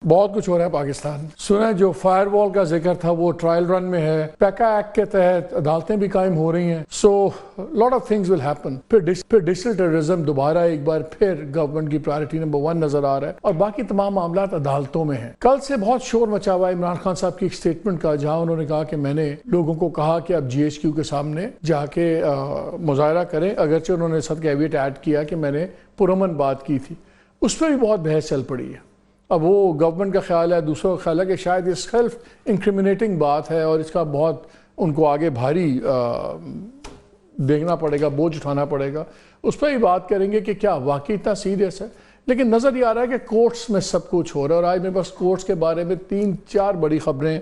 بہت کچھ ہو رہا ہے پاکستان میں. سنا جو فائر وال کا ذکر تھا وہ ٹرائل رن میں ہے. پیکا ایکٹ کے تحت عدالتیں بھی قائم ہو رہی ہیں. So lot of things will happen. پھر ڈیجیٹل ٹیررزم دوبارہ ایک بار پھر گورنمنٹ کی پرائرٹی نمبر 1 نظر آ رہا ہے اور باقی تمام معاملات عدالتوں میں ہیں. کل سے بہت شور مچا ہوا ہے عمران خان صاحب کی ایک اسٹیٹمنٹ کا, جہاں انہوں نے کہا کہ میں نے لوگوں کو کہا کہ اب جی ایچ کیو کے سامنے جا کے مظاہرہ کریں, اگرچہ انہوں نے ساتھ کیویٹ ایڈ کیا کہ میں نے پرامن بات کی تھی. اس پہ بھی بہت بحث چل پڑی ہے. اب وہ گورنمنٹ کا خیال ہے, دوسروں کا خیال ہے کہ شاید یہ سیلف انکریمنیٹنگ بات ہے اور اس کا بہت ان کو آگے بھاری دیکھنا پڑے گا, بوجھ اٹھانا پڑے گا. اس پہ بھی بات کریں گے کہ کیا واقعی اتنا سیریس ہے. لیکن نظر یہ آ رہا ہے کہ کورٹس میں سب کچھ ہو رہا ہے, اور آج میرے پاس کورٹس کے بارے میں 3-4 بڑی خبریں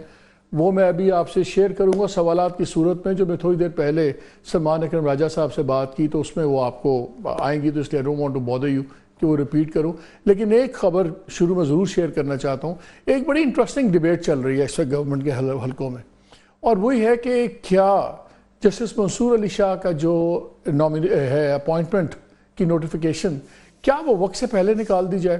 وہ میں ابھی آپ سے شیئر کروں گا سوالات کی صورت میں, جو میں تھوڑی دیر پہلے سلمان اکرم راجہ صاحب سے بات کی تو اس میں وہ آپ کو آئیں گی, تو اس لیے I don't want to bother you کہ وہ ریپیٹ کروں. لیکن ایک خبر شروع میں ضرور شیئر کرنا چاہتا ہوں. ایک بڑی انٹرسٹنگ ڈیبیٹ چل رہی ہے اس وقت گورنمنٹ کے حلقوں میں, اور وہی ہے کہ کیا جسٹس منصور علی شاہ کا جو ہے اپوائنٹمنٹ کی نوٹیفیکیشن, کیا وہ وقت سے پہلے نکال دی جائے,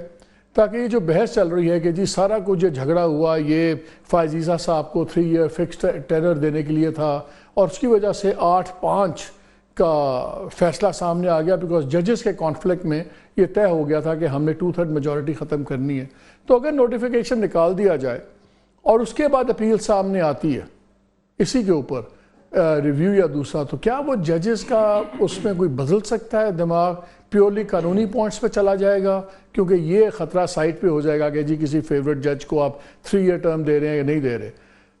تاکہ یہ جو بحث چل رہی ہے کہ جی سارا کچھ جو جھگڑا ہوا یہ فائز عیسیٰ صاحب کو 3 ایئر فکسڈ ٹینر دینے کے لیے تھا, اور اس کی وجہ سے 8-5 کا فیصلہ سامنے آ گیا بیکاز ججز کے کانفلکٹ میں یہ طے ہو گیا تھا کہ ہم نے 2/3 میجورٹی ختم کرنی ہے. تو اگر نوٹیفیکیشن نکال دیا جائے اور اس کے بعد اپیل سامنے آتی ہے اسی کے اوپر ریویو یا دوسرا, تو کیا وہ ججز کا اس میں کوئی بدل سکتا ہے دماغ, پیورلی قانونی پوائنٹس پہ چلا جائے گا, کیونکہ یہ خطرہ سائٹ پہ ہو جائے گا کہ جی کسی فیوریٹ جج کو آپ 3 ایئر ٹرم دے رہے ہیں یا نہیں دے رہے.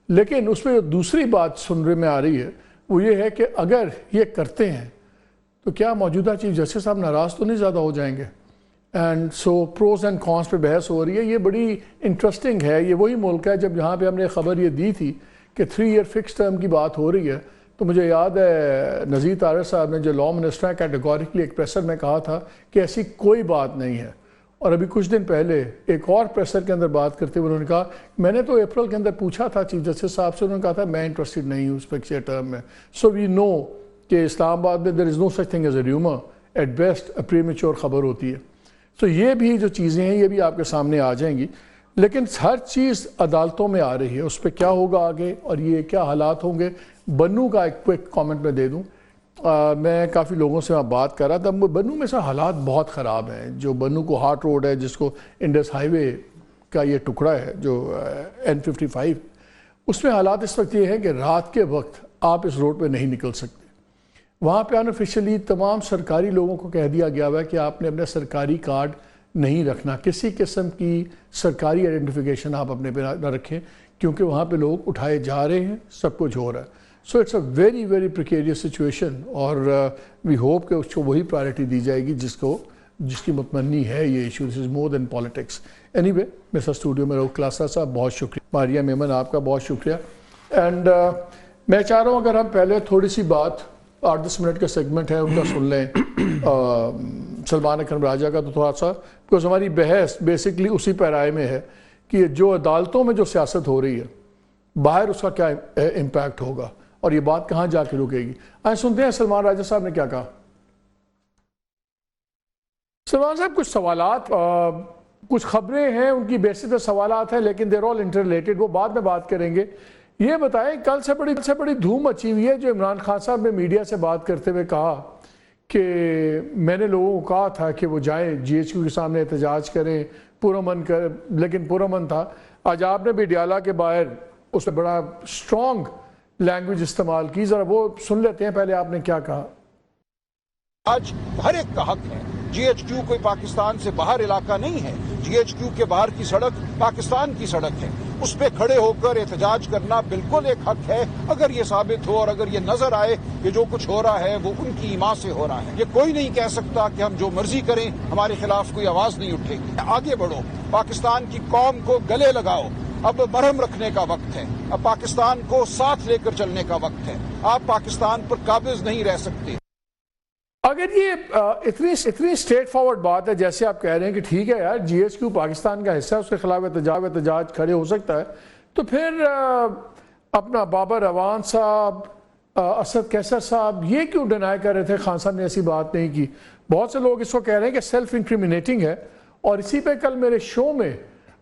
لیکن اس میں جو دوسری بات سننے میں آ رہی ہے وہ یہ ہے کہ اگر یہ کرتے ہیں تو کیا موجودہ چیف جسٹس صاحب ناراض تو نہیں زیادہ ہو جائیں گے. اینڈ سو پروز اینڈ کونس پہ بحث ہو رہی ہے. یہ بڑی انٹرسٹنگ ہے. یہ وہی ملک ہے جب یہاں پہ ہم نے خبر یہ دی تھی کہ 3 ایئر فکس ٹرم کی بات ہو رہی ہے, تو مجھے یاد ہے نذیر طارق صاحب نے جو لا منسٹر ہیں کیٹیگوریکلی ایک پریسر میں کہا تھا کہ ایسی کوئی بات نہیں ہے. اور ابھی کچھ دن پہلے ایک اور پریسر کے اندر بات کرتے ہوئے انہوں نے کہا میں نے تو اپریل کے اندر پوچھا تھا چیف جسٹس صاحب سے, انہوں نے کہا تھا میں انٹرسٹڈ نہیں ہوں اس فکس ایئر ٹرم میں. سو وی نو کہ اسلام آباد میں there is no such thing as a rumor, at best a premature خبر ہوتی ہے. تو یہ بھی جو چیزیں ہیں یہ بھی آپ کے سامنے آ جائیں گی. لیکن ہر چیز عدالتوں میں آ رہی ہے, اس پہ کیا ہوگا آگے اور یہ کیا حالات ہوں گے. بنو کا ایک کوئک کامنٹ میں دے دوں. میں کافی لوگوں سے بات کر رہا تھا, بنو میں سے حالات بہت خراب ہیں. جو بنو کو ہارٹ روڈ ہے, جس کو انڈس ہائی وے کا یہ ٹکڑا ہے جو N55, اس میں حالات اس وقت یہ ہے کہ رات کے وقت آپ اس روڈ پہ نہیں نکل سکتے. وہاں پہ انآفیشلی تمام سرکاری لوگوں کو کہہ دیا گیا ہوا ہے کہ آپ نے اپنا سرکاری کارڈ نہیں رکھنا, کسی قسم کی سرکاری آئیڈینٹیفیکیشن آپ اپنے پہ نہ رکھیں, کیونکہ وہاں پہ لوگ اٹھائے جا رہے ہیں, سب کچھ ہو رہا ہے. So it's a very very precarious situation, اور وی ہوپ کہ اس کو وہی پرائرٹی دی جائے گی جس کی متمنی ہے یہ ایشو. دس از مور دین پالیٹکس. اینی وے میرے ساتھ اسٹوڈیو میں رؤف کلاسرا صاحب بہت شکریہ, ماریہ میمن آپ کا بہت شکریہ. اینڈ میں چاہ رہا ہوں اگر ہم پہلے تھوڑی سی بات 8-10 منٹ کا سیگمنٹ ہے ان کا سن لیں سلمان اکرم راجہ کا, تو تھوڑا سا بیکاز ہماری بحث بیسکلی اسی پیرائے میں ہے کہ جو عدالتوں میں جو سیاست ہو رہی ہے باہر اس کا کیا امپیکٹ ہوگا اور یہ بات کہاں جا کے رکے گی. آئیں سنتے ہیں سلمان راجہ صاحب نے کیا کہا. سلمان صاحب کچھ سوالات, کچھ خبریں ہیں ان کی بیسس پہ سوالات ہیں, لیکن دیر آل انٹر ریلیٹڈ, وہ بعد میں بات کریں گے. یہ بتائیں کل سے بڑی دھوم مچی ہوئی ہے جو عمران خان صاحب نے میڈیا سے بات کرتے ہوئے کہا کہ میں نے لوگوں کو کہا تھا کہ وہ جائیں جی ایچ کیو کے سامنے احتجاج کریں, پرامن لیکن پرامن تھا. آج آپ نے بھی ڈیالہ کے باہر اس سے بڑا اسٹرانگ لینگویج استعمال کی, ذرا وہ سن لیتے ہیں پہلے آپ نے کیا کہا. آج ہر ایک کا حق ہے, جی ایچ کیو کوئی پاکستان سے باہر علاقہ نہیں ہے, جی ایچ کیو کے باہر کی سڑک پاکستان کی سڑک ہے, اس پہ کھڑے ہو کر احتجاج کرنا بالکل ایک حق ہے. اگر یہ ثابت ہو اور اگر یہ نظر آئے کہ جو کچھ ہو رہا ہے وہ ان کی ایما سے ہو رہا ہے, یہ کوئی نہیں کہہ سکتا کہ ہم جو مرضی کریں ہمارے خلاف کوئی آواز نہیں اٹھے گی. آگے بڑھو, پاکستان کی قوم کو گلے لگاؤ, اب مرہم رکھنے کا وقت ہے, اب پاکستان کو ساتھ لے کر چلنے کا وقت ہے. آپ پاکستان پر قابض نہیں رہ سکتے. اگر یہ اتنی اسٹریٹ فارورڈ بات ہے جیسے آپ کہہ رہے ہیں کہ ٹھیک ہے یار جی ایچ کیو پاکستان کا حصہ ہے, اس کے خلاف احتجاج کھڑے ہو سکتا ہے, تو پھر اپنا بابر اعوان صاحب, اسد کیسر صاحب یہ کیوں ڈینائی کر رہے تھے خان صاحب نے ایسی بات نہیں کی. بہت سے لوگ اس کو کہہ رہے ہیں کہ سیلف انکریمنیٹنگ ہے, اور اسی پہ کل میرے شو میں